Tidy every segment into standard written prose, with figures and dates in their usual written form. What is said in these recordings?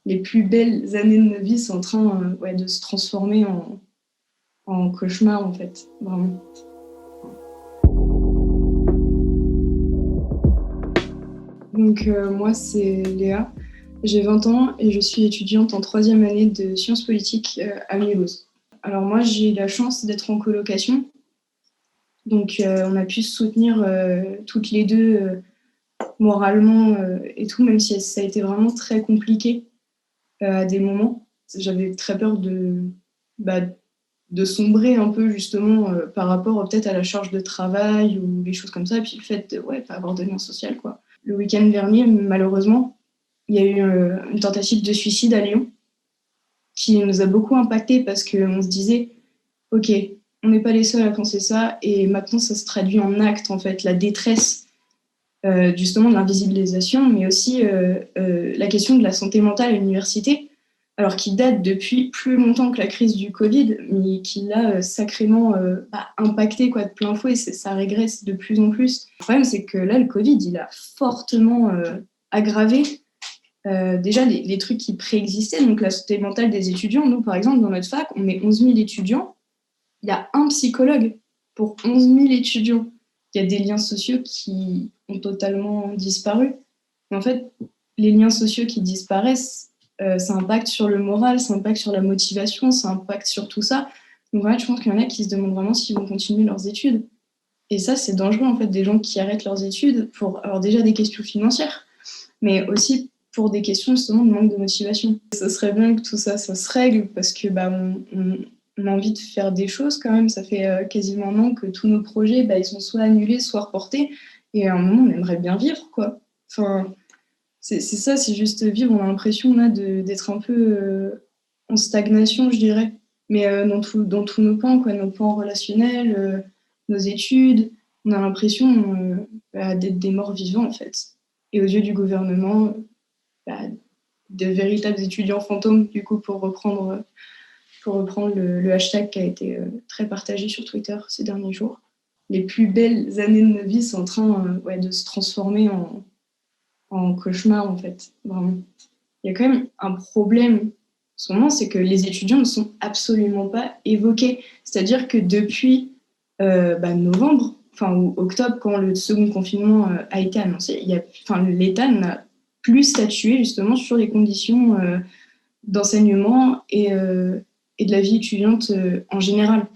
les plus belles années de notre vie sont en train de se transformer en cauchemar, en fait, vraiment. Donc, moi, c'est Léa, j'ai 20 ans et je suis étudiante en troisième année de sciences politiques à Mulhouse. Alors moi, j'ai eu la chance d'être en colocation, donc on a pu se soutenir toutes les deux moralement et tout, même si ça a été vraiment très compliqué à des moments. J'avais très peur bah, de sombrer un peu justement par rapport peut-être à la charge de travail ou des choses comme ça, et puis le fait de pas avoir de lien social, quoi. Le week-end dernier, malheureusement, il y a eu une tentative de suicide à Lyon qui nous a beaucoup impacté parce qu'on se disait, ok, on n'est pas les seuls à penser ça, et maintenant ça se traduit en actes, en fait, la détresse justement de l'invisibilisation, mais aussi la question de la santé mentale à l'université, alors qui date depuis plus longtemps que la crise du Covid, mais qui l'a sacrément impacté quoi, de plein fouet, ça régresse de plus en plus. Le problème, c'est que là, le Covid, il a fortement aggravé déjà les trucs qui préexistaient, donc la santé mentale des étudiants. Nous, par exemple, dans notre fac, on est 11 000 étudiants, il y a un psychologue pour 11 000 étudiants. Il y a des liens sociaux qui ont totalement disparu. Mais en fait, les liens sociaux qui disparaissent, ça impacte sur le moral, ça impacte sur la motivation, ça impacte sur tout ça. Donc voilà, je pense qu'il y en a qui se demandent vraiment s'ils vont continuer leurs études. Et ça, c'est dangereux, en fait, des gens qui arrêtent leurs études pour, alors déjà des questions financières, mais aussi pour des questions justement de manque de motivation. Ça serait bien que tout ça, ça se règle parce que on a envie de faire des choses quand même. Ça fait quasiment un an que tous nos projets, ils sont soit annulés, soit reportés. Et à un moment, on aimerait bien vivre, quoi. Enfin, c'est ça, c'est juste vivre. On a l'impression là d'être un peu en stagnation, je dirais. Mais dans tous nos pans, quoi, nos pans relationnels, nos études, on a l'impression d'être des morts vivants, en fait. Et aux yeux du gouvernement, bah, de véritables étudiants fantômes, du coup, pour reprendre le hashtag qui a été très partagé sur Twitter ces derniers jours. Les plus belles années de nos vies sont en train de se transformer en cauchemar, en fait, vraiment. Il y a quand même un problème en ce moment, c'est que les étudiants ne sont absolument pas évoqués. C'est-à-dire que depuis novembre, ou octobre, quand le second confinement a été annoncé, l'État n'a plus statué justement sur les conditions d'enseignement et de la vie étudiante en général.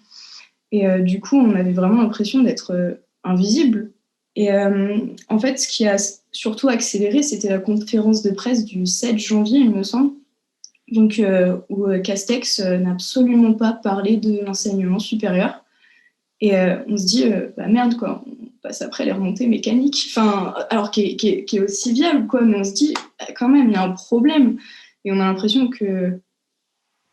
Et du coup, on avait vraiment l'impression d'être invisible. Et en fait, ce qui a surtout accéléré, c'était la conférence de presse du 7 janvier, il me semble, donc, où Castex n'a absolument pas parlé de l'enseignement supérieur. Et on se dit, merde, quoi, on passe après les remontées mécaniques, alors qui est aussi viable, quoi, mais on se dit, quand même, il y a un problème. Et on a l'impression que,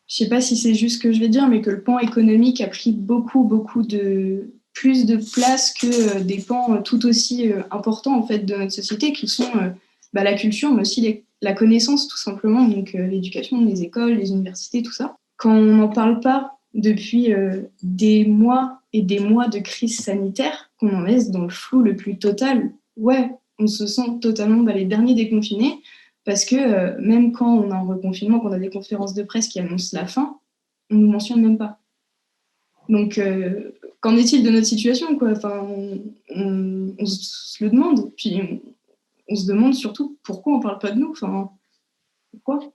je sais pas si c'est juste ce que je vais dire, mais que le pan économique a pris beaucoup de plus de place que des pans tout aussi importants en fait de notre société, qui sont la culture, mais aussi la connaissance tout simplement, donc l'éducation, les écoles, les universités, tout ça. Quand on n'en parle pas depuis des mois et des mois de crise sanitaire, qu'on en laisse dans le flou le plus total, ouais, on se sent totalement les derniers déconfinés. Parce que même quand on est en reconfinement, quand on a des conférences de presse qui annoncent la fin, on ne nous mentionne même pas. Donc, qu'en est-il de notre situation, quoi? On se le demande. Puis, on se demande surtout pourquoi on ne parle pas de nous. Pourquoi?